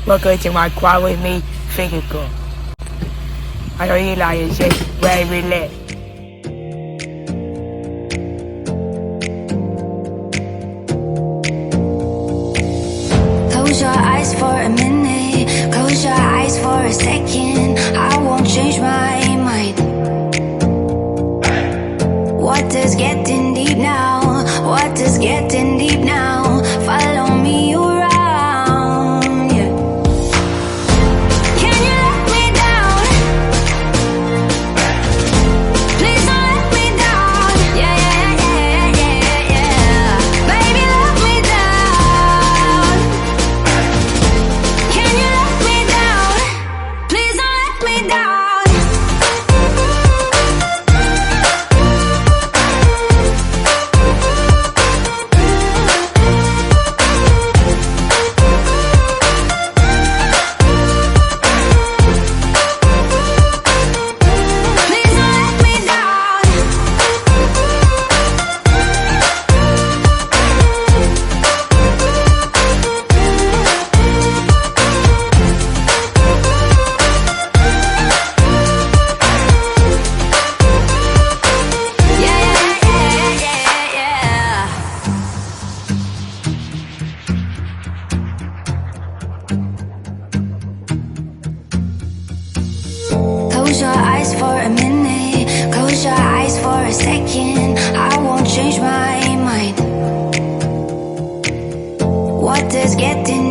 Welcome to my quad with me vehicle. I know you like it, just very lit. Close your eyes for a minute, close your eyes for a second. I won't change my mind. Water's getting deep now, water's getting deep now. Follow me around, yeah. Can you let me down? Please don't let me down. Yeah, yeah, yeah, yeah, yeah. Baby, let me down. Can you let me down? Please don't let me down. Close your eyes for a minute, close your eyes for a second. I won't change my mind. Water's getting